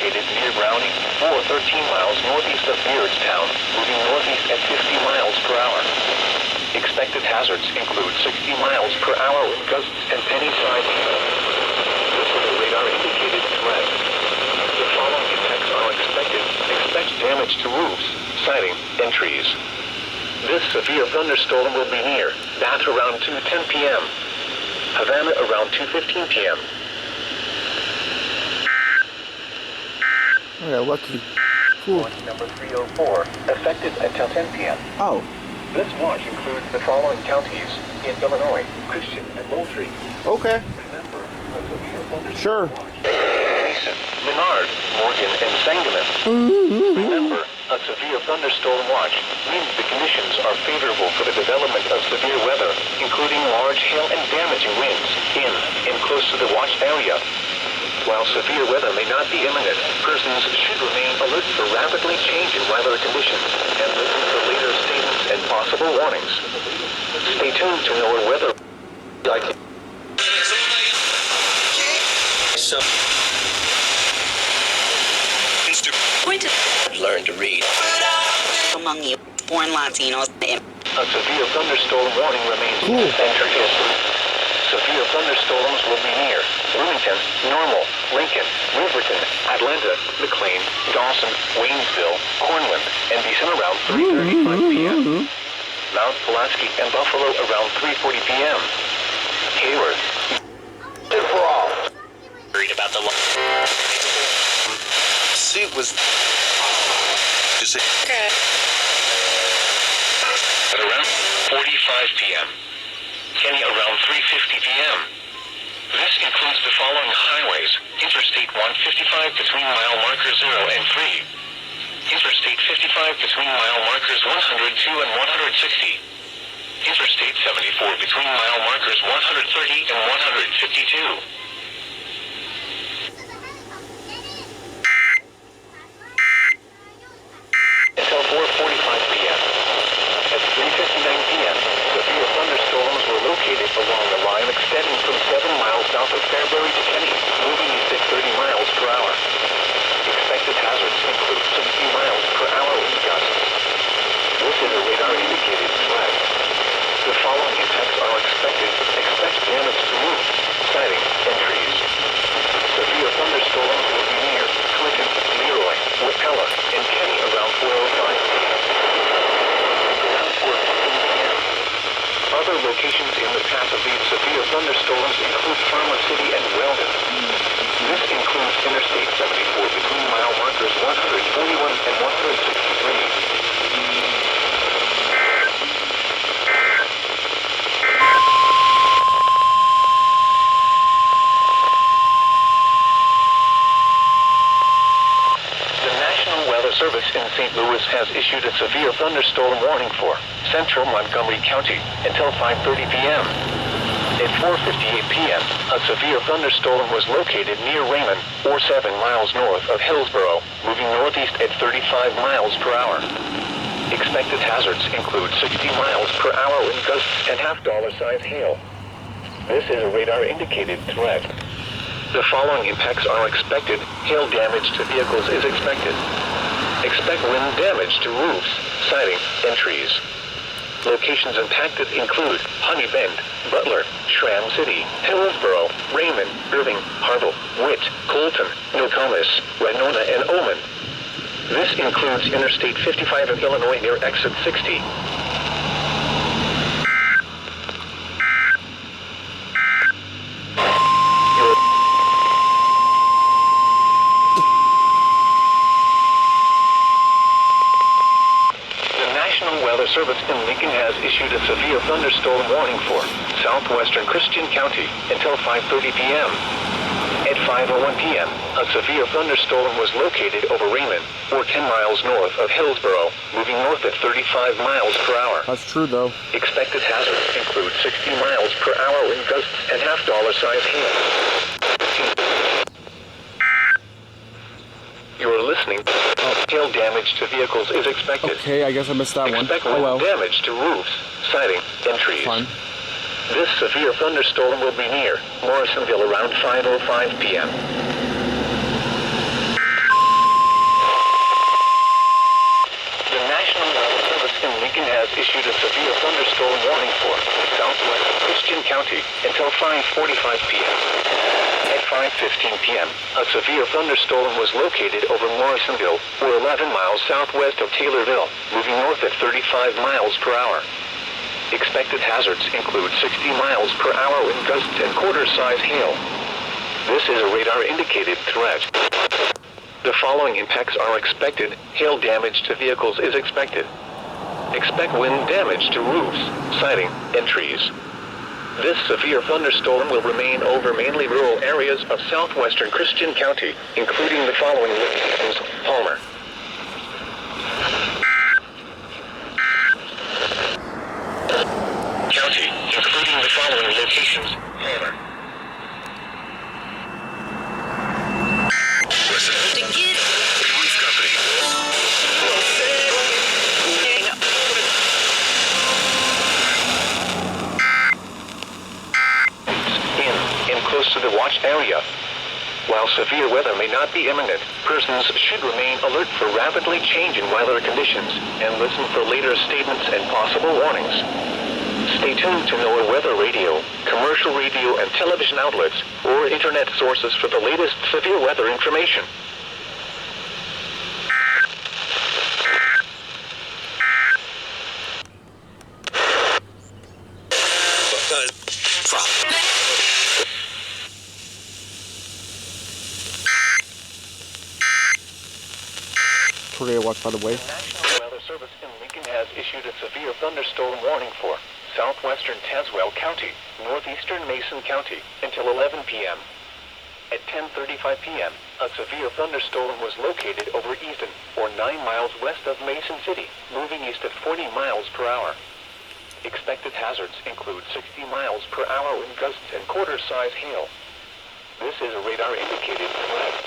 located near Browning, or 13 miles northeast of Beardstown, moving northeast at 50 miles per hour. Expected hazards include 60 miles per hour wind gusts and penny-sized hail. This is a radar-indicated threat. The following effects are expected. Expect damage to roofs, siding, and trees. This severe thunderstorm will be near Bath around 2:10 p.m. Havana around 2:15 p.m. Oh, yeah, lucky. Watch number 304, effective until 10 p.m. Oh. This watch includes the following counties in Illinois: Christian and Moultrie. Okay. Remember, a severe thunderstorm Sure. Mason, Menard, Morgan, and Sangamon. Remember, a severe thunderstorm watch means the conditions are favorable for the development of severe weather, including large hail and damaging winds in and close to the watched area. While severe weather may not be imminent, persons should remain alert for rapidly changing weather conditions and listen for later statements and possible warnings. Stay tuned to know weather. So, learn to read. Among you, born Latinos. A severe thunderstorm warning remains in central history. Severe thunderstorms will be near Bloomington, Normal, Lincoln, Riverton, Atlanta, McLean, Dawson, Waynesville, Cornwall, and Beeson around 3:35 p.m. Mount Pulaski and Buffalo around 3:40 p.m. Hayward. For all. Worried about the suit was just Okay. At around 45 p.m. Kenny around 3:50 p.m. This includes the following highways: Interstate 155 between mile markers 0 and 3. Interstate 55 between mile markers 102 and 160. Interstate 74 between mile markers 130 and 152. Until 4:45 p.m. At 3:59 p.m., severe thunderstorms were located along the line extending from 7 miles south of Fairbury to Kenny, moving east at 30 miles per hour. Expected hazards include 60 miles per hour wind gusts. This is a radar-indicated threat. The following effects are expected. Expect damage to roofs, siding, and trees. Severe thunderstorms will be near Clinton, Leroy, Wapella, and Kenny around 4:05 p.m. Around 4:15 p.m. Other locations in the path of these severe thunderstorms include Farmer City and Weldon. This includes Interstate 74 between mile markers 141 and 163. Service in St. Louis has issued a severe thunderstorm warning for central Montgomery County until 5:30 p.m. At 4:58 p.m., a severe thunderstorm was located near Raymond, or 7 miles north of Hillsborough, moving northeast at 35 miles per hour. Expected hazards include 60 miles per hour wind gusts and half-dollar-size hail. This is a radar-indicated threat. The following impacts are expected. Hail damage to vehicles is expected. Expect wind damage to roofs, siding, and trees. Locations impacted include Honey Bend, Butler, Schramm City, Hillsborough, Raymond, Irving, Harville, Witt, Colton, Nokomis, Winona, and Oman. This includes Interstate 55 in Illinois near Exit 60. Service in Lincoln has issued a severe thunderstorm warning for southwestern Christian County until 5:30 p.m. At 5:01 p.m., a severe thunderstorm was located over Raymond, or 10 miles north of Hillsborough, moving north at 35 miles per hour. That's true, though. Expected hazards include 60 miles per hour wind gusts and half-dollar-size hail. You are listening. Hail damage to vehicles is expected. Okay, I guess I missed that one. Expect Oh well. damage to roofs, siding, and trees. Fine. This severe thunderstorm will be near Morrisonville around 5:05 p.m. Lincoln has issued a severe thunderstorm warning for southwest Christian County until 5:45 p.m. At 5:15 p.m., a severe thunderstorm was located over Morrisonville, or 11 miles southwest of Taylorville, moving north at 35 miles per hour. Expected hazards include 60 miles per hour wind gusts and quarter-size hail. This is a radar-indicated threat. The following impacts are expected. Hail damage to vehicles is expected. Expect wind damage to roofs, siding, and trees. This severe thunderstorm will remain over mainly rural areas of southwestern Christian County, including the following locations: Palmer, County, including the following locations: Palmer, close to the watch area. While severe weather may not be imminent, persons should remain alert for rapidly changing weather conditions and listen for later statements and possible warnings. Stay tuned to NOAA weather radio, commercial radio and television outlets, or internet sources for the latest severe weather information. Tornado watch, by the way. The National Weather Service in Lincoln has issued a severe thunderstorm warning for southwestern Tazewell County, northeastern Mason County, until 11 p.m. At 10:35 p.m., a severe thunderstorm was located over Easton, or 9 miles west of Mason City, moving east at 40 miles per hour. Expected hazards include 60 miles per hour wind gusts and quarter-size hail. This is a radar-indicated threat.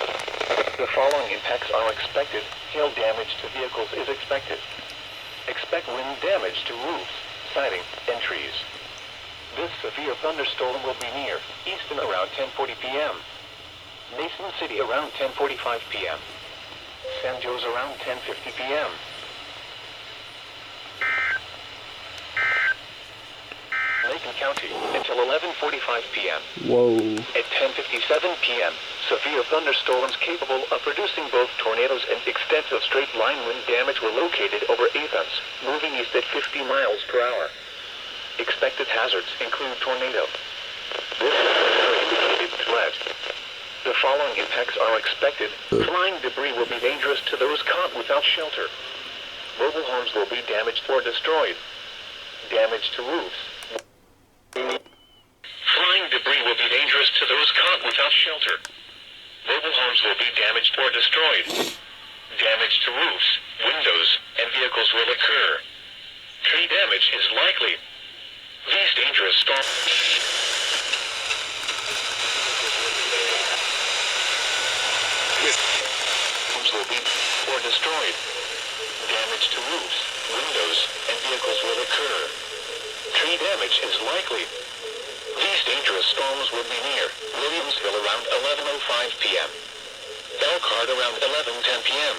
The following impacts are expected. Hail damage to vehicles is expected. Expect wind damage to roofs, siding, and trees. This severe thunderstorm will be near Easton around 10:40 p.m. Mason City around 10:45 p.m. San Jose around 10:50 p.m. Lincoln County until 11:45 p.m. Whoa. At 10:57 p.m., severe thunderstorms capable of producing both tornadoes and extensive straight-line wind damage were located over Athens, moving east at 50 miles per hour. Expected hazards include tornado. This is an indicated threat. The following impacts are expected. Flying debris will be dangerous to those caught without shelter. Mobile homes will be damaged or destroyed. Damage to roofs. Flying debris will be dangerous to those caught without shelter. Mobile homes will be damaged or destroyed. Damage to roofs, windows, and vehicles will occur. Tree damage is likely. These dangerous storms will be or destroyed. Damage to roofs, windows, and vehicles will occur. Tree damage is likely. These dangerous storms will be near Williamsville around 11:05 p.m. Elkhart around 11:10 p.m.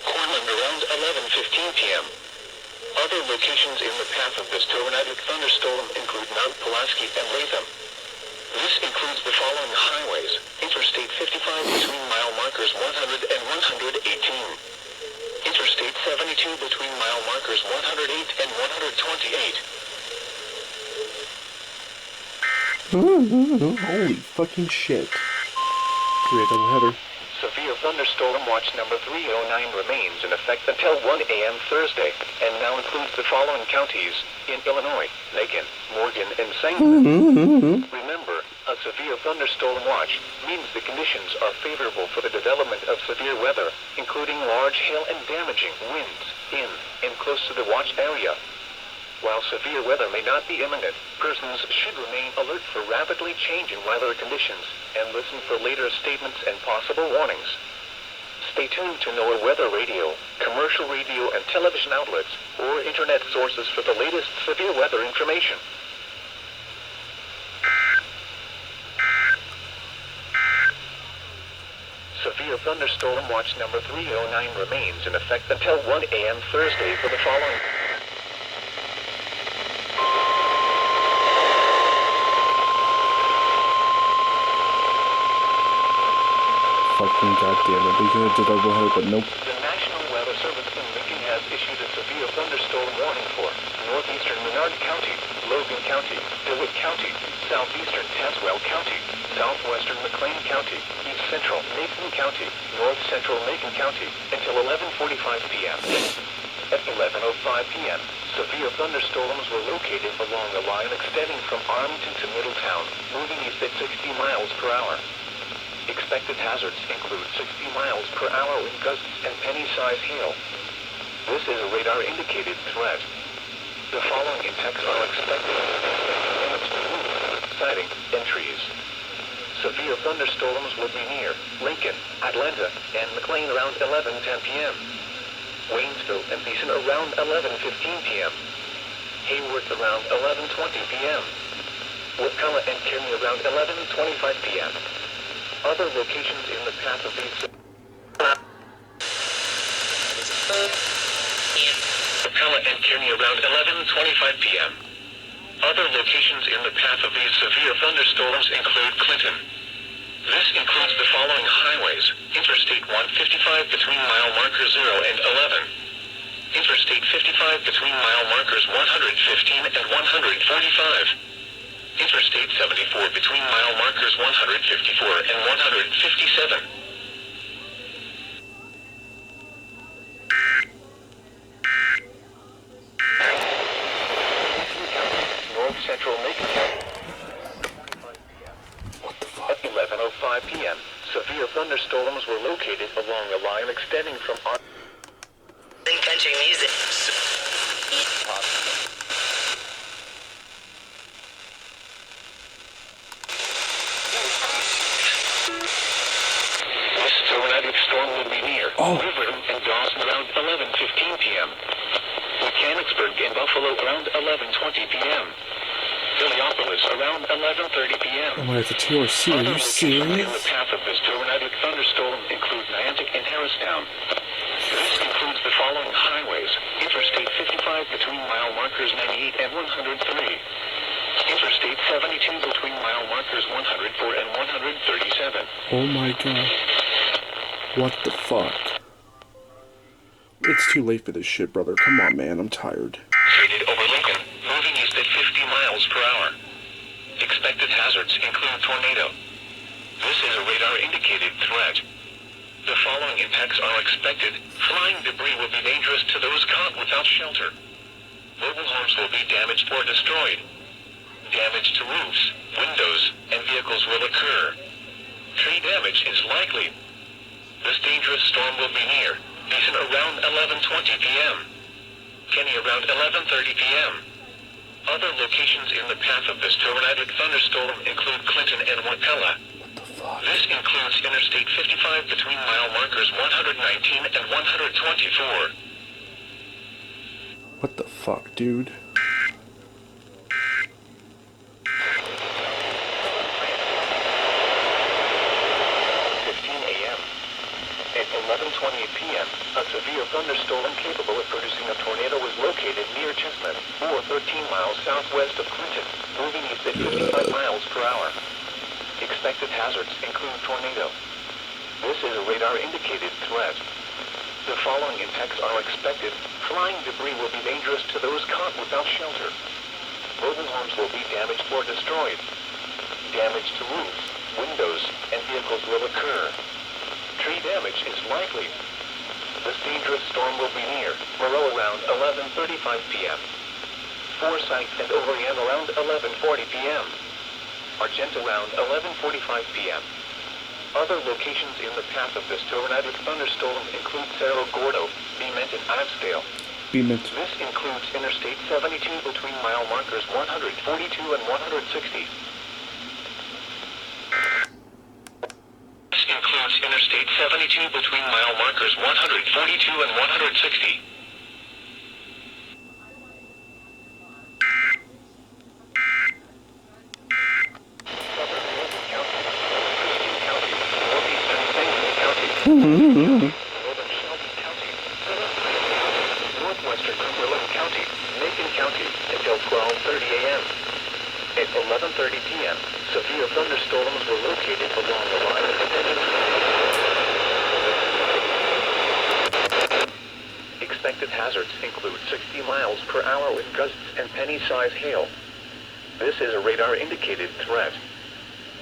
Cortland around 11:15 p.m. Other locations in the path of this tornadic thunderstorm include Mount Pulaski and Latham. This includes the following highways: Interstate 55 between mile markers 100 and 118. Interstate 72 between mile markers 108 and 128. Holy fucking shit. Great doubleheader. Severe thunderstorm watch number 309 remains in effect until 1 a.m. Thursday, and now includes the following counties in Illinois: Macon, Morgan, and Sangamon. Remember, a severe thunderstorm watch means the conditions are favorable for the development of severe weather, including large hail and damaging winds in and close to the watch area. While severe weather may not be imminent, persons should remain alert for rapidly changing weather conditions and listen for later statements and possible warnings. Stay tuned to NOAA weather radio, commercial radio and television outlets, or internet sources for the latest severe weather information. Severe thunderstorm watch number 309 remains in effect until 1 a.m. Thursday for the following. Fucking goddamn it. They could have did over, but nope. The National Weather Service in Lincoln has issued a severe thunderstorm warning for northeastern Menard County, Logan County, DeWitt County, southeastern Tazewell County, southwestern McLean County, east central Macon County, north central Macon County, until 11:45 p.m. At 11:05 p.m., severe thunderstorms were located along a line extending from Arlington to Middletown, moving east at 60 miles per hour. Expected hazards include 60 miles per hour wind gusts and penny-sized hail. This is a radar-indicated threat. The following impacts are expected: damage to roofs, siding, and trees. Severe thunderstorms will be near Lincoln, Atlanta, and McLean around 11:10 p.m. Waynesville and Beeson around 11:15 p.m. Hayworth around 11:20 p.m. Wapella and Kearney around 11:25 p.m. Other locations in the path of these Wapella and Kearney around 11:25 p.m. Other locations in the path of these severe thunderstorms include Clinton. This includes the following highways: Interstate 155 between mile markers 0 and 11. Interstate 55 between mile markers 115 and 145. Interstate 74 between mile markers 154 and 157. North Central Macon County. At 11:05 p.m., severe thunderstorms were located along a line extending from Country music. This tornadic storm will be near Riverton and Dawson around 11:15 p.m. Mechanicsburg and Buffalo around 11:20 p.m. Philiopolis around 11:30 p.m. Oh my, it's a TRC. Are you serious? In the path of this tornadic thunderstorm include Niantic and Harristown. This includes the following highways: Interstate 55 between mile markers 98 and 103. Interstate 72 between mile markers 104 and 137. Oh my god. What the fuck? It's too late for this shit, brother. Come on, man. I'm tired. Faded over Lincoln, moving east at 50 miles per hour. Expected hazards include tornado. This is a radar-indicated threat. The following impacts are expected. Flying debris will be dangerous to those caught without shelter. Mobile homes will be damaged or destroyed. Damage to roofs, windows, and vehicles will occur. Tree damage is likely. This dangerous storm will be near Beeson around 11:20 p.m. Kenny around 11:30 p.m. Other locations in the path of this tornadic thunderstorm include Clinton and Wapella. This includes Interstate 55 between mile markers 119 and 124. What the fuck, dude? 11:28 p.m., a severe thunderstorm capable of producing a tornado was located near Chestnut, or 13 miles southwest of Clinton, moving east at 55 miles per hour. Expected hazards include tornado. This is a radar-indicated threat. The following impacts are expected. Flying debris will be dangerous to those caught without shelter. Mobile homes will be damaged or destroyed. Damage to roofs, windows, and vehicles will occur. Tree damage is likely. This dangerous storm will be near Moreau around 11:35 p.m. Forsyth and Overland around 11:40 p.m. Argent around 11:45 p.m. Other locations in the path of this tornadic thunderstorm include Cerro Gordo, Beement, and Ivedale. Beement. This includes Interstate 72 between mile markers 142 and 160. Includes Interstate 72 between mile markers 142 and 160. Northern Shelby County, Northwestern Cumberland County, Macon County, until 12:30 a.m. At 11:30 p.m., severe thunderstorms were located along the line extending miles per hour with gusts and penny-size hail. This is a radar-indicated threat.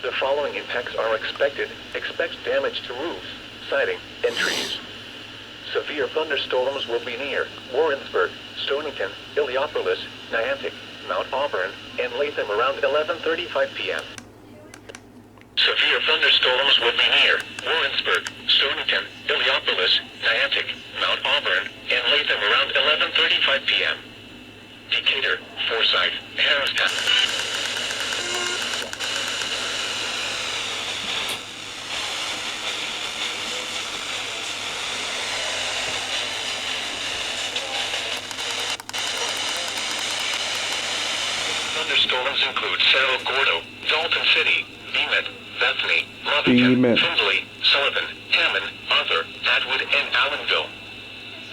The following impacts are expected. Expect damage to roofs, siding, and trees. Severe thunderstorms will be near Warrensburg, Stonington, Illiopolis, Niantic, Mount Auburn, and Latham around 11:35 p.m. Severe thunderstorms will be near Warrensburg, Stonington, Illiopolis, Niantic, Mount Auburn, and Latham around 11:35 p.m. Decatur, Forsyth, Harristown. Thunderstorms include Cerro Gordo, Dalton City, Bemet, Bethany, Lovington, Bemet. Findlay, Sullivan, Hammond, Arthur, Atwood, and Allenville.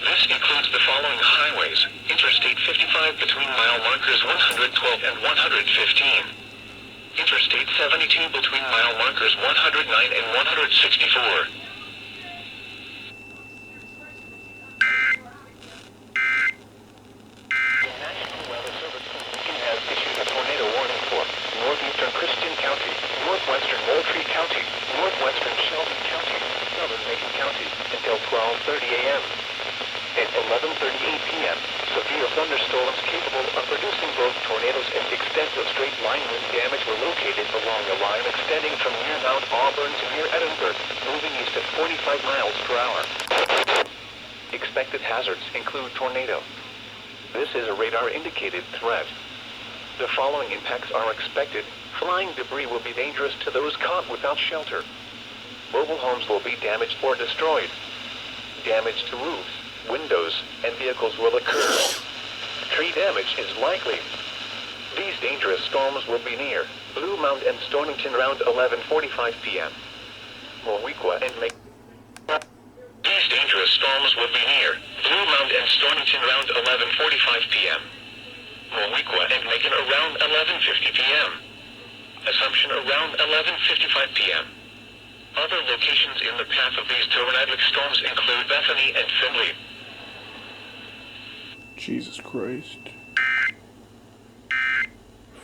This includes the following highways: Interstate 55 between mile markers 112 and 115. Interstate 72 between mile markers 109 and 164. Northeastern Christian County, northwestern Moultrie County, northwestern Shelby County, southern Macon County, until 12:30 a.m. At 11:38 p.m., severe thunderstorms capable of producing both tornadoes and extensive straight-line wind damage were located along a line extending from near Mount Auburn to near Edinburgh, moving east at 45 miles per hour. Expected hazards include tornado. This is a radar-indicated threat. The following impacts are expected. Flying debris will be dangerous to those caught without shelter. Mobile homes will be damaged or destroyed. Damage to roofs, windows, and vehicles will occur. Tree damage is likely. These dangerous storms will be near Blue Mount and Stonington around 11:45 p.m. Moweaqua and Lake. These dangerous storms will be near Blue Mount and Stonington around 11:45 p.m. Moweaqua and Macon around 11:50 p.m. Assumption around 11:55 p.m. Other locations in the path of these tornadic storms include Bethany and Findlay. Jesus Christ.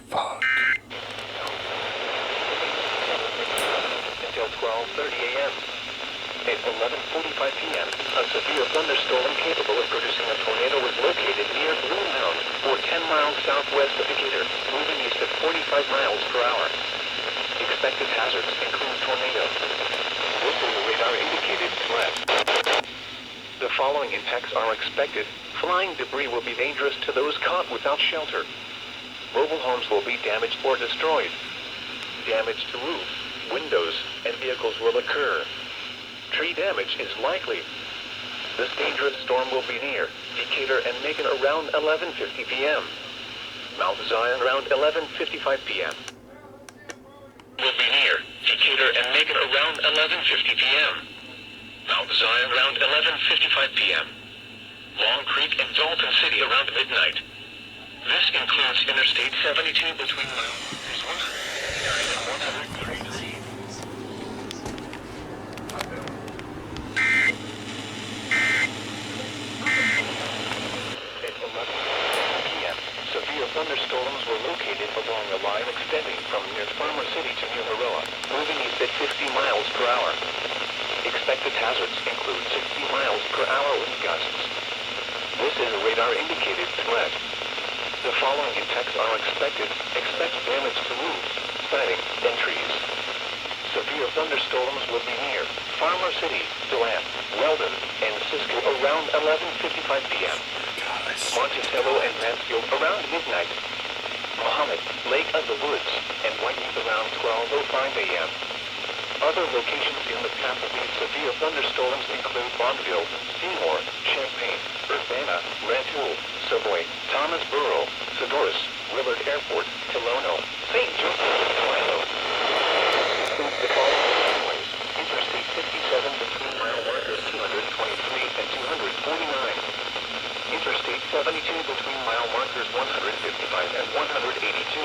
Fuck. Until 12:30 a.m. At 11:45 p.m., a severe thunderstorm capable of producing a tornado was located near Blue Mound, or 10 miles southwest of Decatur, moving east at 45 miles per hour. Expected hazards include tornado. This is a radar-indicated threat. The following impacts are expected. Flying debris will be dangerous to those caught without shelter. Mobile homes will be damaged or destroyed. Damage to roofs, windows, and vehicles will occur. Tree damage is likely. This dangerous storm will be near Decatur and Macon around 11:50 p.m. Mount Zion around 11:55 p.m. Will be near Decatur and Macon around 11:50 p.m. Mount Zion around 11:55 p.m. Long Creek and Dalton City around midnight. This includes Interstate 72 between miles 109 and 103. Severe thunderstorms were located along a line extending from near Farmer City to near Maroa, moving east at 50 miles per hour. Expected hazards include 60 miles per hour wind gusts. This is a radar-indicated threat. The following impacts are expected. Expect damage to roofs, siding, and trees. Severe thunderstorms will be near Farmer City, Deland, Weldon, and Cisco around 11:55 p.m. Monticello and Mansfield around midnight. Mohammed, Lake of the Woods, and Whiting around 12:05 a.m. Other locations in the path of these severe thunderstorms include Bonneville, Seymour, Champaign, Urbana, Rantoul, Savoy, Thomasboro, Sedoris, Willard Airport, Tolono, St. Joseph, Philo. Includes the following highways: Interstate 57 between mile markers 223 and 249. Interstate 72 between mile markers 155 and 182.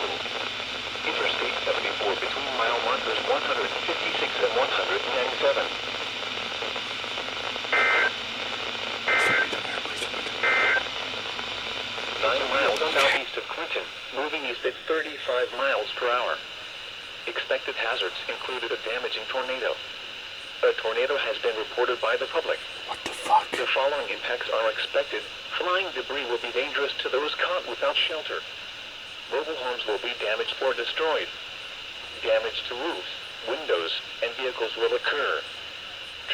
Interstate 74 between mile markers 156 and 197. Expected hazards included a damaging tornado. A tornado has been reported by the public. What the fuck? The following impacts are expected. Flying debris will be dangerous to those caught without shelter. Mobile homes will be damaged or destroyed. Damage to roofs, windows, and vehicles will occur.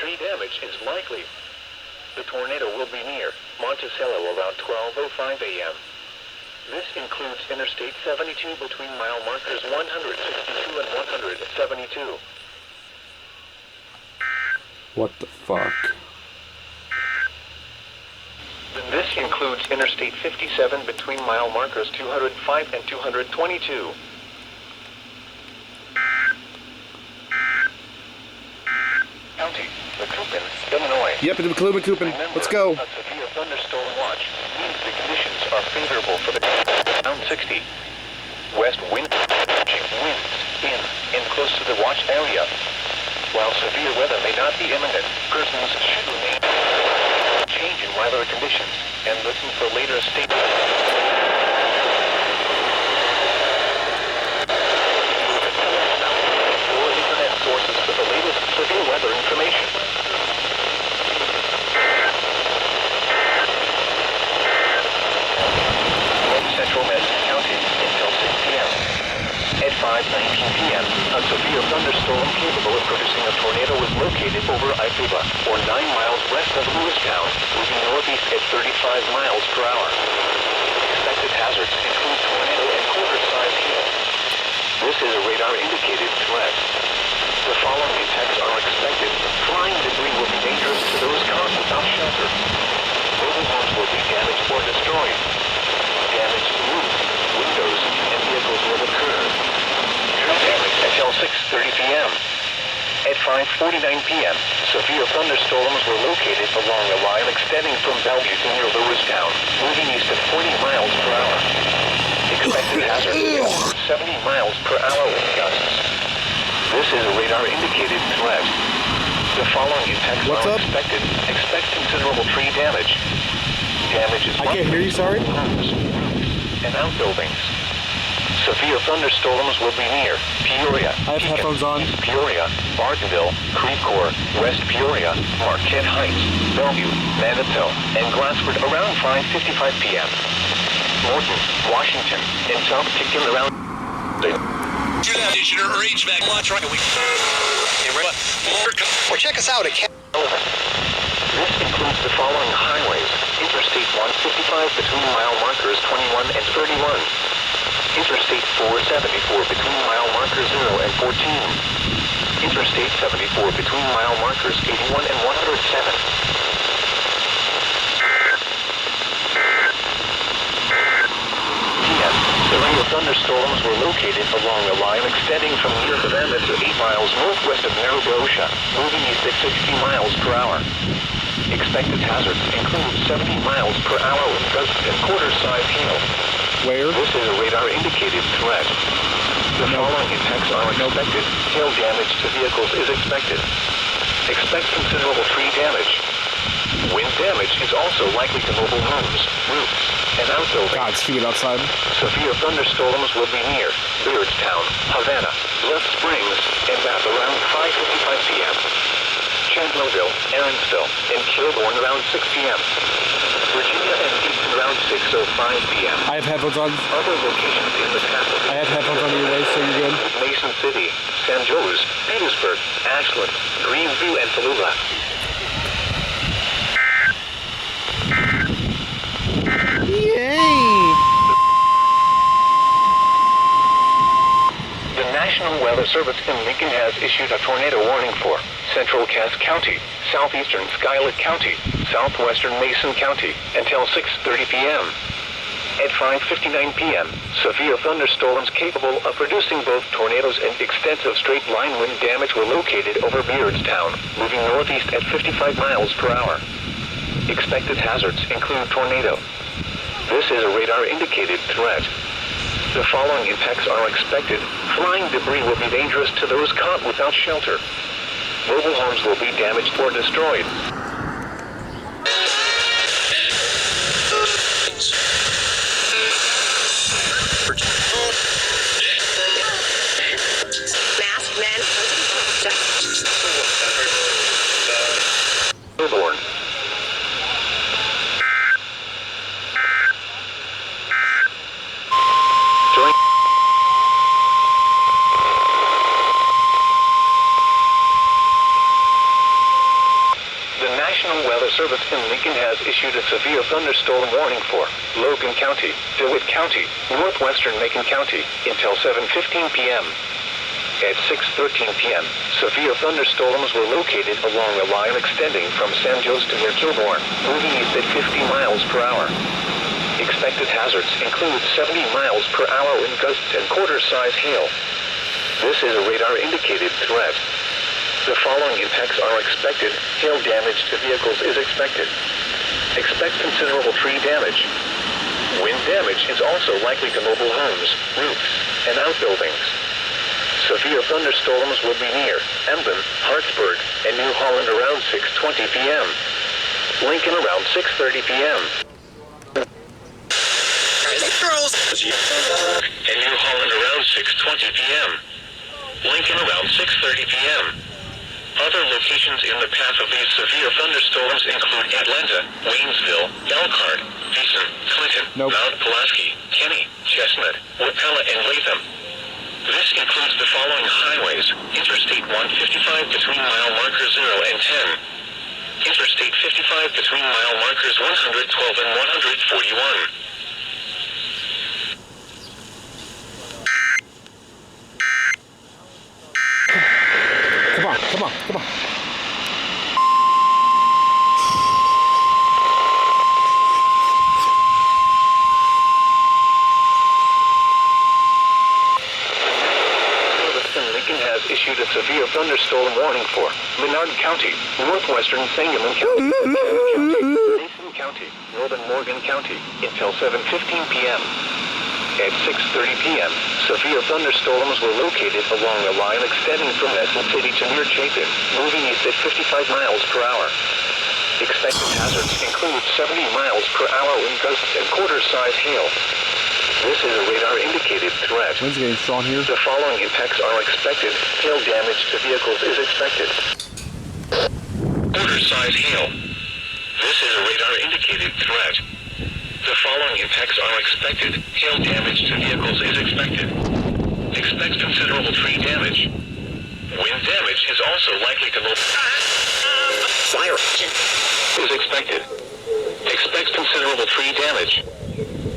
Tree damage is likely. The tornado will be near Monticello around 12:05 a.m. This includes Interstate 72 between mile markers 162 and 172. What the fuck? This includes Interstate 57 between mile markers 205 and 222. County, Macoupin, Illinois. Yep, it's Macoupin. Let's go. A severe thunderstorm watch means the conditions are favorable for the down 60. West wind winds in and close to the watch area. While severe weather may not be imminent, persons should remain change in weather conditions and listen for later statements. Or internet sources for the latest severe weather information. Central Madison County until 6 p.m. At 5:19 p.m., a severe thunderstorm capable of producing a tornado was located over Ifuba, or 9 miles west of Lewistown, moving northeast at 35 miles per hour. Expected hazards include tornado and quarter-size hail. This is a radar-indicated threat. The following effects are expected. Flying debris will be dangerous to those caught without shelter. Mobile homes will be damaged or destroyed. Damage to roofs, windows, and vehicles will occur. Tree damage until 6:30 p.m. At 5:49 p.m., severe thunderstorms were located along a line extending from Bellevue to near Lewistown, moving east at 40 miles per hour. Expected hazard 70 miles per hour with gusts. This is a radar-indicated threat. The following impacts What's are up? expected. Expect considerable tree damage. Damage is I can't hear you, sorry. homes, roofs, and outbuildings. Severe thunderstorms will be near Peoria, I have headphones on. East Peoria, Bartonville, Creve Coeur, West Peoria, Marquette Heights, Bellevue, Manitou, and Glassford around 5:55 p.m. Morton, Washington, and South Kickin around. Do that conditioner or HVAC watch right away. Or check us out at This includes the following highways: Interstate 155 between mile markers 21 and 31. Interstate 474 between mile markers 0 and 14. Interstate 74 between mile markers 81 and 107. PM. Severe thunderstorms were located along a line extending from near Havana to 8 miles northwest of Narragansett, moving east at 60 miles per hour. Expected hazards include 70 miles per hour with gusts and quarter-size hail. Where? This is a radar-indicated threat. The following impacts are expected. Hail damage to vehicles is expected. Expect considerable tree damage. Wind damage is also likely to mobile homes, roofs, and outbuildings. God, it's humid outside. Severe thunderstorms will be near Beardstown, Havana, Bluff Springs, and back around 5:55 p.m. Chandlerville, Aaronsville, and Kilbourne around 6 p.m. Virginia and Easton around 6:05 p.m. I have headphones on. Other locations in the Pacific. I have headphones on your way, so you're good. Mason City, San Jose, Petersburg, Ashland, Greenview, and Tallulah. Yay! The National Weather Service in Lincoln has issued a tornado warning for Central Cass County, Southeastern Schuyler County, Southwestern Mason County until 6:30 p.m. At 5:59 p.m., severe thunderstorms capable of producing both tornadoes and extensive straight-line wind damage were located over Beardstown, moving northeast at 55 miles per hour. Expected hazards include tornado. This is a radar-indicated threat. The following impacts are expected. Flying debris will be dangerous to those caught without shelter. Mobile homes will be damaged or destroyed. Mass Billboard. Join. The National Weather Service in Lincoln has issued a severe thunderstorm warning for Logan County, DeWitt County, northwestern Macon County until 7:15 p.m. At 6:13 p.m., severe thunderstorms were located along a line extending from San Jose to near Kilbourne, moving east at 50 miles per hour. Expected hazards include 70 miles per hour wind gusts and quarter-size hail. This is a radar-indicated threat. The following impacts are expected. Hail damage to vehicles is expected. Expect considerable tree damage. Wind damage is also likely to mobile homes, roofs, and outbuildings. Severe thunderstorms will be near Emden, Hartsburg, and New Holland around 6:20 p.m. Lincoln around 6:30 p.m. And New Holland around 6:20 p.m. Lincoln around 6:30 p.m. Other locations in the path of these severe thunderstorms include Atlanta, Waynesville, Elkhart, Beeson, Clinton, Mount Pulaski, Kenny, Chestnut, Wapella, and Latham. This includes the following highways: Interstate 155 between mile markers 0 and 10. Interstate 55 between mile markers 112 and 141. Come on. Lincoln has issued a severe thunderstorm warning for Menard County, northwestern Sangamon County, Mason County, northern Morgan County, until 7:15 p.m. At 6:30 p.m., severe thunderstorms were located along a line extending from Medicine City to near Chapin, moving east at 55 miles per hour. Expected hazards include 70 miles per hour wind gusts and quarter-size hail. This is a radar-indicated threat. Wind's getting strong here. The following impacts are expected. Hail damage to vehicles is expected. Quarter-size hail. This is a radar-indicated threat. The following impacts are expected. Hail damage to vehicles is expected. Expect considerable tree damage. Wind damage is also likely to move. Fire is expected. Expect considerable tree damage.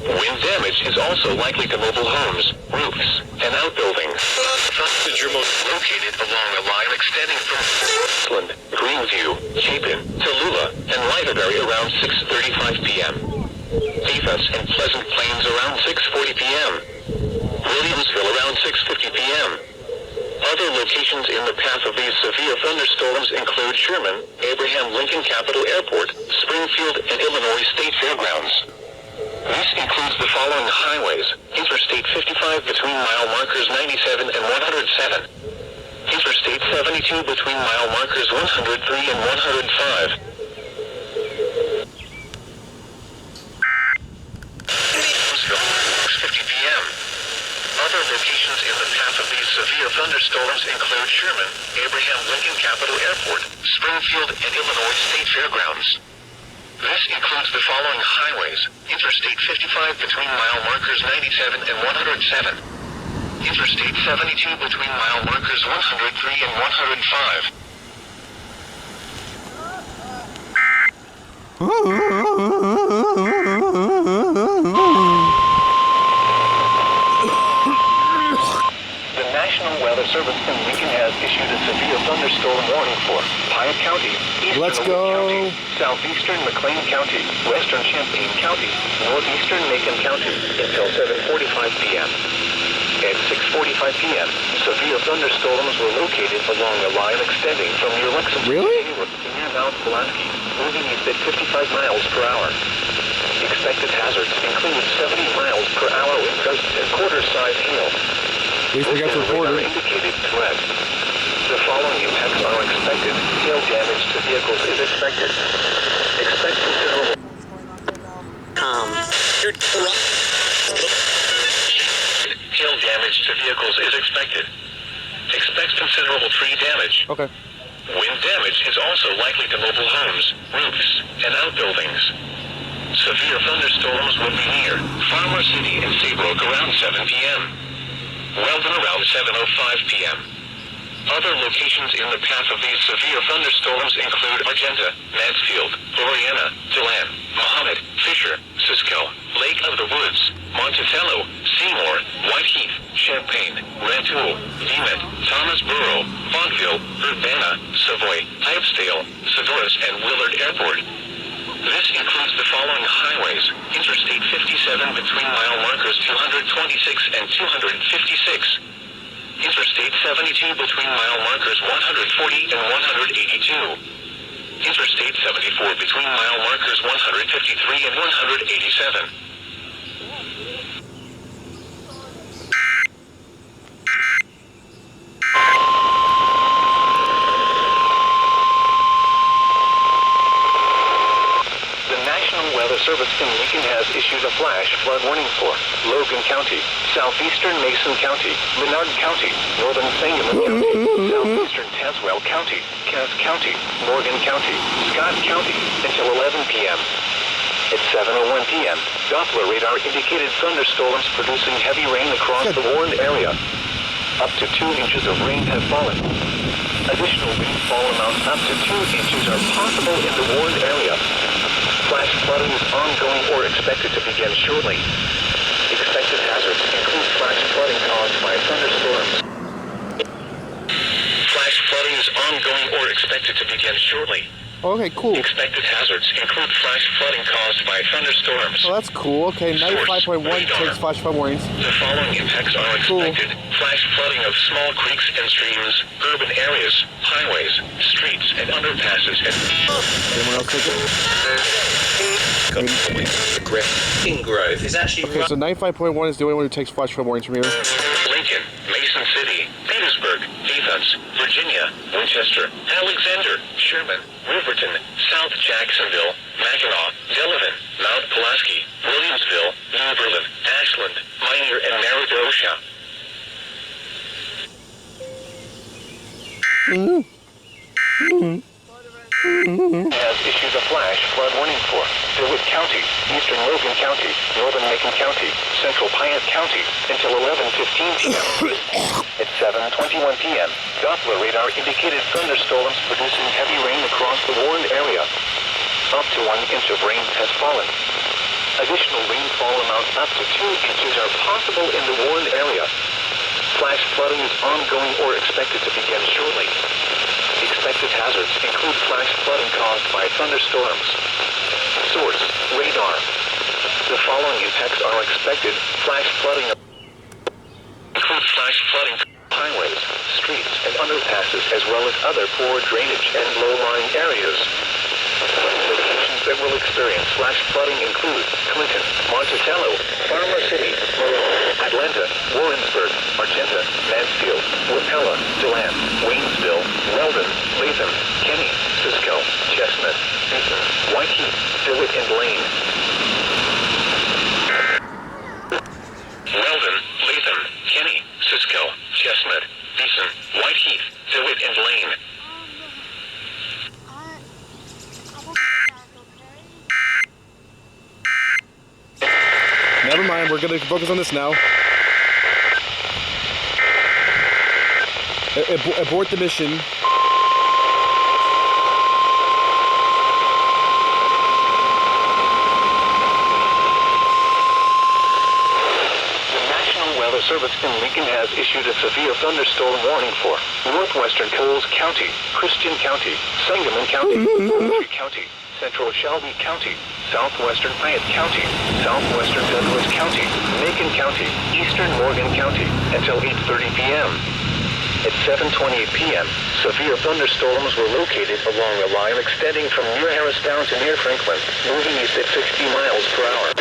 Wind damage is also likely to mobile homes, roofs, and outbuildings. Located along a line extending from Portland, Greenview, Chapin, Tallulah, and Liverberry around 6:35 p.m. Cephas and Pleasant Plains around 6:40 p.m. Williamsville around 6:50 p.m. Other locations in the path of these severe thunderstorms include Sherman, Abraham Lincoln Capital Airport, Springfield, and Illinois State Fairgrounds. This includes the following highways: Interstate 55 between mile markers 97 and 107. Interstate 72 between mile markers 103 and 105. 6:50 p.m. Other locations in the path of these severe thunderstorms include Sherman, Abraham Lincoln Capital Airport, Springfield, and Illinois State Fairgrounds. This includes the following highways: Interstate 55 between mile markers 97 and 107. Interstate 72 between mile markers 103 and 105. The National Weather Service in Lincoln has issued a severe thunderstorm warning for Piatt County, eastern Let's Wood go. County, southeastern McLean County, western Champaign County, northeastern Macon County until 7:45 p.m. At 6:45 p.m., severe thunderstorms were located along a line extending from near Lexington to near Mount Pulaski, moving east at 55 miles per hour. Expected hazards include 70 miles per hour wind gusts and quarter-size hail. At least we got the reporter. Indicated threat. The following impacts are expected. Hail damage to vehicles is expected. Expect considerable. Hail damage to vehicles is expected. Expect considerable tree damage. Okay. Wind damage is also likely to mobile homes, roofs, and outbuildings. Severe thunderstorms will be near Farmer City and Seabrook around 7 p.m. Weldon around 7:05 p.m. Other locations in the path of these severe thunderstorms include Argenta, Mansfield, Oriana, Deland, Mahomet, Fisher, Cisco, Lake of the Woods, Monticello, Seymour, Whiteheath, Champaign, Rantoul, Demet, Thomasboro, Vaudeville, Urbana, Savoy, Hydesdale, Sedoris, and Willard Airport. This includes the following highways: Interstate 57 between mile markers 226 and 256. Interstate 72 between mile markers 140 and 182. Interstate 74 between mile markers 153 and 187. Service in Lincoln has issued a flash flood warning for Logan County, southeastern Mason County, Menard County, northern Sangamon County, southeastern Tazewell County, Cass County, Morgan County, Scott County, until 11 p.m. At 7:01 p.m., Doppler radar indicated thunderstorms producing heavy rain across the warned area. Up to 2 inches of rain have fallen. Additional rainfall amounts up to 2 inches are possible in the warned area. Flash flooding is ongoing or expected to begin shortly. Expected hazards include flash flooding caused by thunderstorms. Flash flooding is ongoing or expected to begin shortly. Okay, cool. Expected hazards include flash flooding caused by thunderstorms. Oh, that's cool. Okay, 95.1 takes flash flood warnings. The following impacts are expected. Flash flooding of small creeks and streams, urban areas, highways, streets, and underpasses. Anyone else take it? Grove is actually Okay, so 95.1 is the only one who takes flash flood warnings from here. Lincoln, Mason City, Petersburg, Athens, Virginia, Winchester, Alexander, Sherman, Riverton, South Jacksonville, Mackinac, Delavan, Mount Pulaski, Williamsville, New Berlin, Ashland, Minier, and Meridosha. Has issued a flash flood warning for DeWitt County, Eastern Logan County, Northern Macon County, Central Piatt County, until 11:15 p.m. At 7:21 p.m., Doppler radar indicated thunderstorms producing heavy rain across the warned area. Up to 1 inch of rain has fallen. Additional rainfall amounts up to 2 inches are possible in the warned area. Flash flooding is ongoing or expected to begin shortly. Expected hazards include flash flooding caused by thunderstorms. Source: radar. The following impacts are expected. Flash flooding include flash flooding highways, streets, and underpasses, as well as other poor drainage and low-lying areas. Locations that will experience flash flooding include Clinton, Monticello, Farmer City, Atlanta, Warrensburg, Argenta, Mansfield, Rapella, Deland, Waynesville, Weldon, Latham, Kenny, Cisco, Chestnut, Beaton, Whiteheath, DeWitt, and Lane. Weldon, Latham, Kenny, Cisco, Chestnut, Beaton, Whiteheath, DeWitt, and Lane. Never mind, we're gonna focus on this now. Abort the mission. Service in Lincoln has issued a severe thunderstorm warning for northwestern Coles County, Christian County, Sangamon County, Moultrie County, Central Shelby County, southwestern Piatt County, southwestern Douglas County, Macon County, eastern Morgan County, until 8:30 p.m. At 7:28 p.m., severe thunderstorms were located along a line extending from near Harristown to near Franklin, moving east at 60 miles per hour.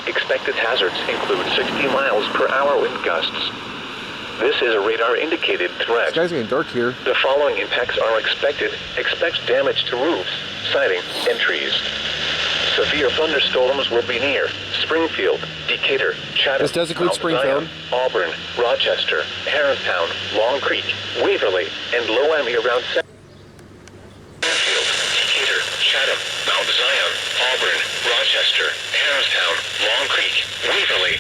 Expected hazards include 60 miles per hour wind gusts. This is a radar-indicated threat. This guy's getting dark here. The following impacts are expected. Expect damage to roofs, siding, and trees. Severe thunderstorms will be near Springfield, Decatur, Chatham, This does include Mount Springfield. Zion, Auburn, Rochester, Harristown, Long Creek, Waverly, and Low Emmy around Rochester, Harristown, Long Creek, Waverly,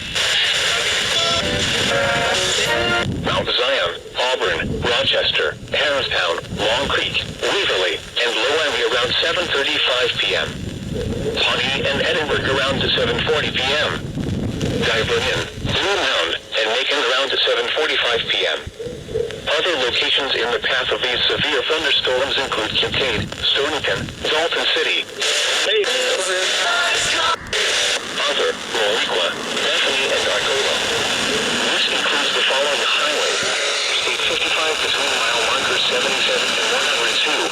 Mount Zion, Auburn, Rochester, Harristown, Long Creek, Waverly, and Low around 7:35 p.m. Pawnee and Edinburgh around 7:40 p.m. Divernon, Blue Mound, and Macon around 7:45 p.m. Other locations in the path of these severe thunderstorms include Kincaid, Stonington, Dalton City, Other, Moequa, Bethany, and Arcola. This includes the following highways: State 55 between mile markers 77 and 102.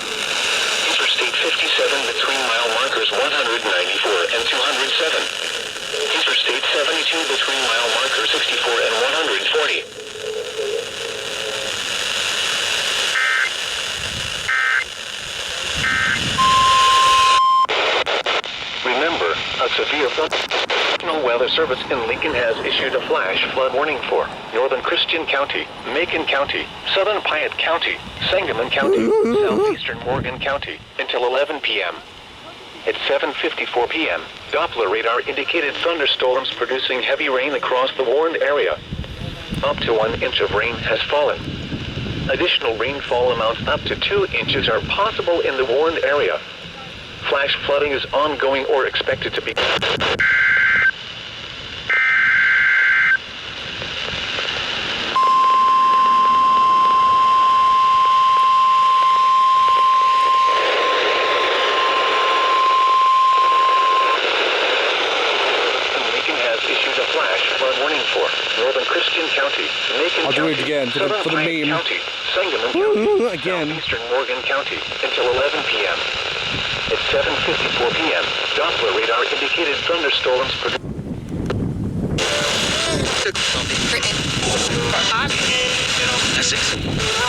Interstate 57 between mile markers 194 and 207. Interstate 72 between mile markers 64 and 140. Remember, a severe National Weather Service in Lincoln has issued a flash flood warning for Northern Christian County, Macon County, Southern Piatt County, Sangamon County, Southeastern Morgan County until 11 p.m. At 7:54 p.m., Doppler radar indicated thunderstorms producing heavy rain across the warned area. Up to 1 inch of rain has fallen. Additional rainfall amounts up to 2 inches are possible in the warned area. Flash flooding is ongoing or expected to be. Northern Christian County, Macon I'll County, do it again for the Piatt meme. County, Sangamon County, Again. Southeastern Morgan County until 11 p.m. At 7:54 p.m., Doppler radar indicated thunderstorms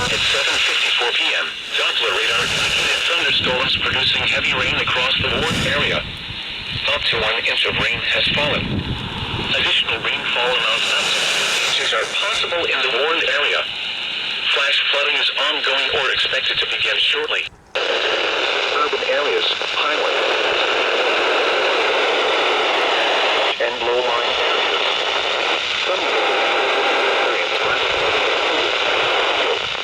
At 7:54 p.m., Doppler radar indicated thunderstorms producing heavy rain across the warned area. Up to 1 inch of rain has fallen. Additional rainfall amounts up to 2 inches are possible in the warned area. Flash flooding is ongoing or expected to begin shortly. Urban areas, highway, and low-lying areas. Some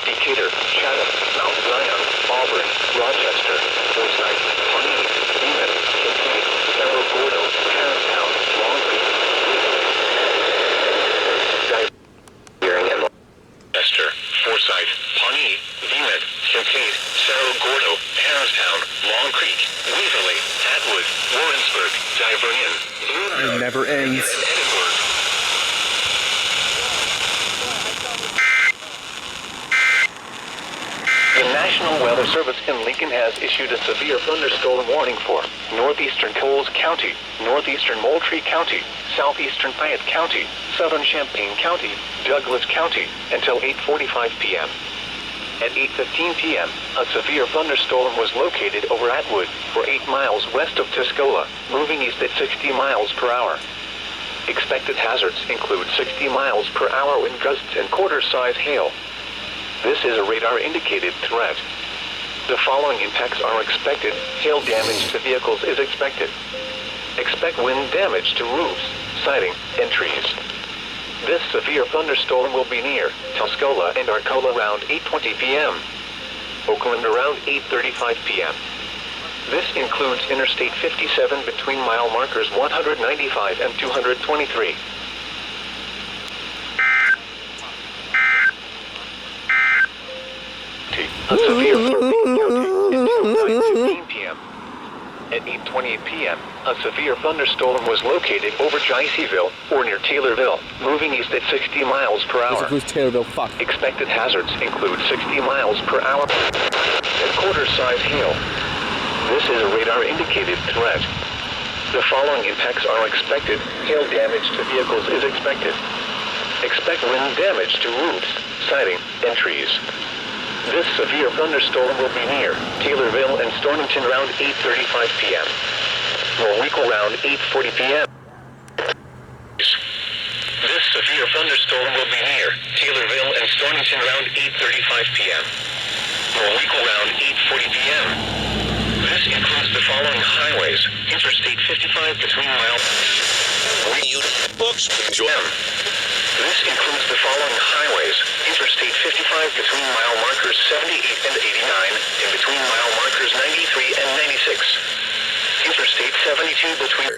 Decatur, Chatham, Mount Zion, Auburn, Rochester, Forsyth, Pawnee, Beeman, Kincaid, Cerro Gordo, Harristown, Long Creek, Rochester, Forsyth, Pawnee, Beeman, Kincaid, Cerro Gordo, Harristown, Long Creek, Waverly, Atwood, Warrensburg, Divernon, Blue Mound, It never ends. and Edinburgh. The National Weather Service in Lincoln has issued a severe thunderstorm warning for northeastern Coles County, northeastern Moultrie County, southeastern Piatt County, southern Champaign County, Douglas County until 8:45 p.m. At 8:15 p.m., a severe thunderstorm was located over Atwood, or 8 miles west of Tuscola, moving east at 60 miles per hour. Expected hazards include 60 miles per hour wind gusts and quarter-size hail. This is a radar-indicated threat. The following impacts are expected. Hail damage to vehicles is expected. Expect wind damage to roofs, siding, and trees. This severe thunderstorm will be near Tuscola and Arcola around 8:20 p.m. Oakland around 8:35 p.m. This includes Interstate 57 between mile markers 195 and 223. A severe until 9:15 p.m. At 8:28 p.m., a severe thunderstorm was located over Jayceeville, or near Taylorville, moving east at 60 miles per hour. This includes Taylorville, fuck. Expected hazards include 60 miles per hour and quarter-size hail. This is a radar-indicated threat. The following impacts are expected. Hail damage to vehicles is expected. Expect wind damage to roofs, siding, and trees. This severe thunderstorm will be near Taylorville and Stonington around 8:35 p.m. Moequa around 8:40 p.m. This severe thunderstorm will be near Taylorville and Stonington around 8:35 p.m. Moequa around 8:40 p.m. This includes the following following highways. Interstate 55 between mile... Books. This includes the following highways. Interstate 55 between mile markers 78 and 89, and between mile markers 93 and 96. Interstate 72 between...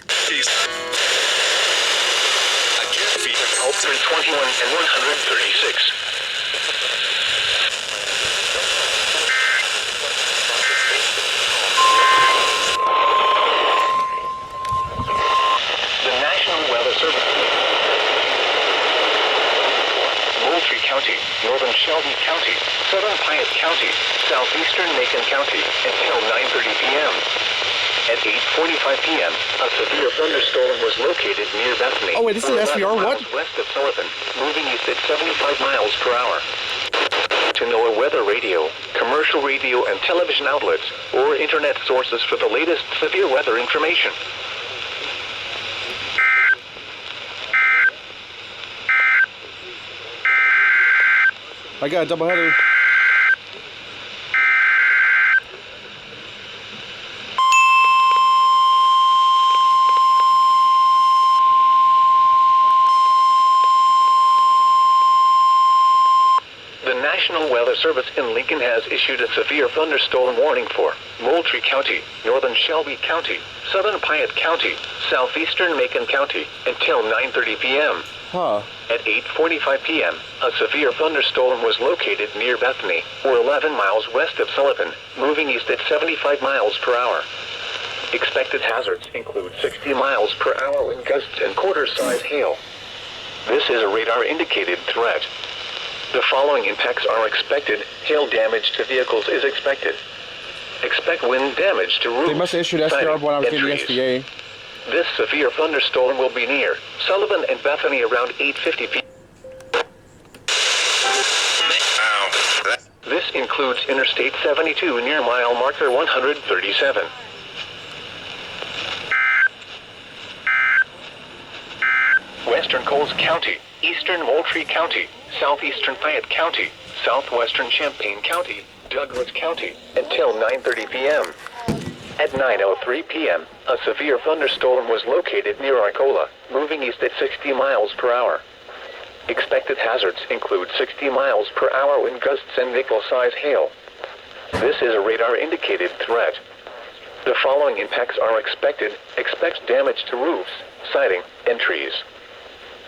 Between 21 and 136. The National Weather Service. Moultrie County, northern Shelby County, southern Piatt County, southeastern Macon County, until 9:30 p.m. At 8:45 p.m., a severe thunderstorm was located near Bethany. Oh, wait, this is SVR, what? West of Sullivan, moving east at 75 miles per hour. To NOAA weather radio, commercial radio and television outlets, or internet sources for the latest severe weather information. I got a double header. The National Weather Service in Lincoln has issued a severe thunderstorm warning for Moultrie County, northern Shelby County, southern Piatt County, southeastern Macon County, until 9:30 p.m. Huh. At 8:45 p.m., a severe thunderstorm was located near Bethany, or 11 miles west of Sullivan, moving east at 75 miles per hour. Expected hazards include 60 miles per hour wind gusts and quarter-size hail. This is a radar-indicated threat. The following impacts are expected. Hail damage to vehicles is expected. Expect wind damage to roofs, They must have issued SVR when I was and getting the trees. SVA. This severe thunderstorm will be near Sullivan and Bethany around 8:50 p.m. This includes Interstate 72 near mile marker 137. Western Coles County, eastern Moultrie County, southeastern Piatt County, southwestern Champaign County, Douglas County, until 9:30 p.m. At 9:03 p.m., a severe thunderstorm was located near Arcola, moving east at 60 miles per hour. Expected hazards include 60 miles per hour wind gusts and nickel-size hail. This is a radar-indicated threat. The following impacts are expected. Expect damage to roofs, siding, and trees.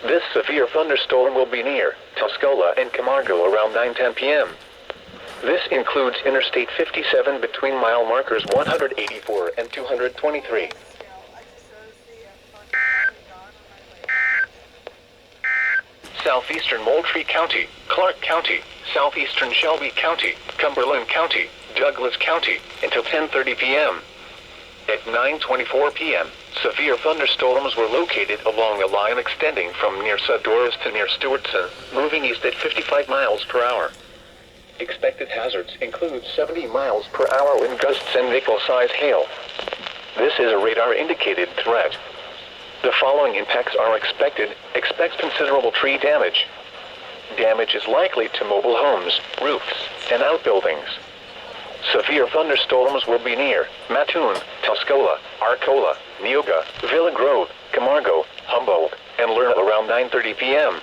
This severe thunderstorm will be near Tuscola and Camargo around 9:10 p.m. This includes Interstate 57 between mile markers 184 and 223. Southeastern Moultrie County, Clark County, southeastern Shelby County, Cumberland County, Douglas County, until 10:30 p.m. At 9:24 p.m., severe thunderstorms were located along a line extending from near Sadorus to near Stewartson, moving east at 55 miles per hour. Expected hazards include 70 miles per hour wind gusts and nickel-size hail. This is a radar-indicated threat. The following impacts are expected. Expect considerable tree damage. Damage is likely to mobile homes, roofs, and outbuildings. Severe thunderstorms will be near Mattoon, Tuscola, Arcola, Neoga, Villa Grove, Camargo, Humboldt, and Lerna around 9:30 p.m.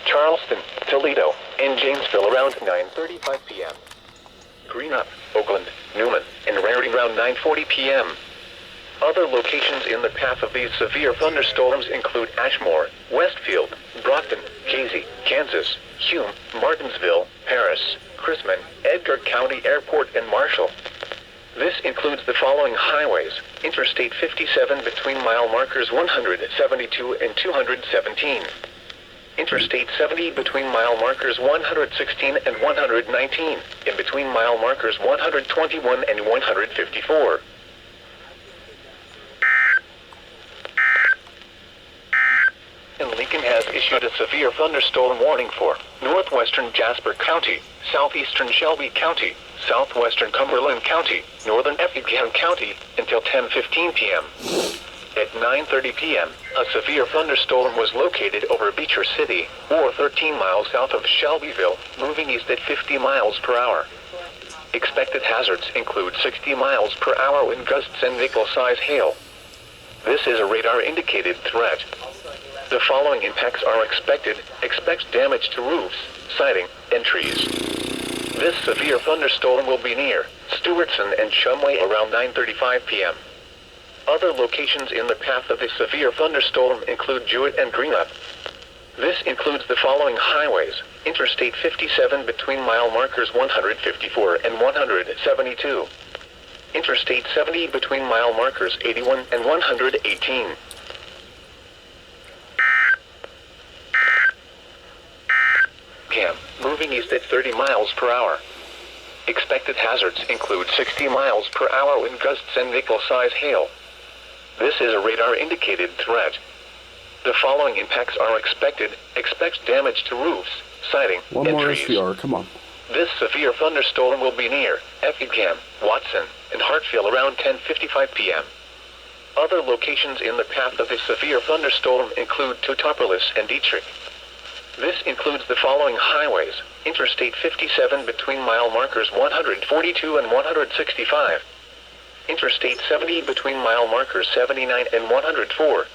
Charleston, Toledo, and Janesville around 9:35 p.m. Greenup, Oakland, Newman, and Raritan around 9:40 p.m. Other locations in the path of these severe thunderstorms include Ashmore, Westfield, Brockton, Casey, Kansas, Hume, Martinsville, Paris, Chrisman, Edgar County Airport, and Marshall. This includes the following highways: Interstate 57 between mile markers 172 and 217. Interstate 70 between mile markers 116 and 119, and between mile markers 121 and 154. And Lincoln has issued a severe thunderstorm warning for northwestern Jasper County, southeastern Shelby County, southwestern Cumberland County, northern Effingham County, until 10:15 p.m. At 9:30 p.m., a severe thunderstorm was located over Beecher City, or 13 miles south of Shelbyville, moving east at 50 miles per hour. Expected hazards include 60 miles per hour wind gusts and nickel-size hail. This is a radar-indicated threat. The following impacts are expected. Expect damage to roofs, siding, and trees. This severe thunderstorm will be near Stewartson and Shumway around 9:35 p.m. Other locations in the path of this severe thunderstorm include Jewett and Greenup. This includes the following highways: Interstate 57 between mile markers 154 and 172. Interstate 70 between mile markers 81 and 118. Cam, moving east at 30 miles per hour. Expected hazards include 60 miles per hour wind gusts and nickel-size hail. This is a radar-indicated threat. The following impacts are expected. Expect damage to roofs, siding, One and more trees. SVR, come on. This severe thunderstorm will be near Effingham, Watson, and Hartfield around 10:55 p.m. Other locations in the path of this severe thunderstorm include Teutopolis and Dietrich. This includes the following highways: Interstate 57 between mile markers 142 and 165. Interstate 70 between mile markers 79 and 104.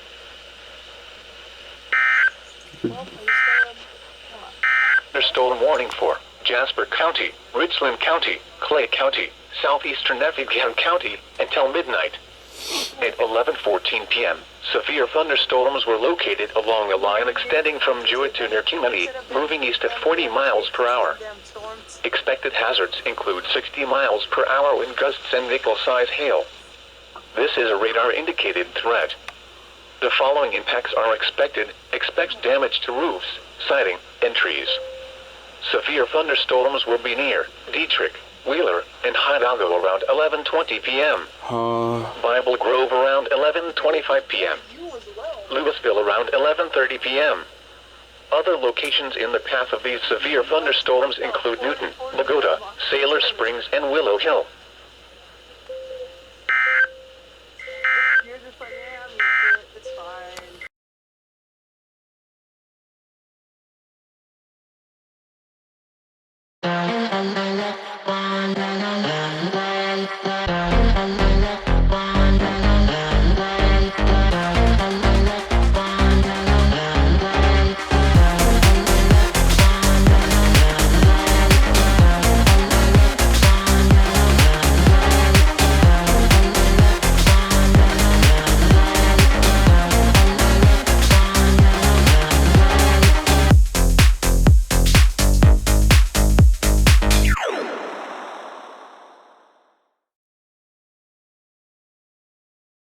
Thunderstorm warning for Jasper County, Richland County, Clay County, southeastern Effingham County, until midnight. At 11:14 p.m., severe thunderstorms were located along a line extending from Jewett to near Kimani, moving east at 40 miles per hour. Expected hazards include 60 miles per hour wind gusts and nickel-size hail. This is a radar-indicated threat. The following impacts are expected. Expect damage to roofs, siding, and trees. Severe thunderstorms will be near Dietrich, Wheeler, and Hidalgo around 11:20 p.m. Bible Grove around 11:25 p.m. Louisville around 11:30 p.m. Other locations in the path of these severe thunderstorms include Newton, Lagota, Sailor Springs, and Willow Hill.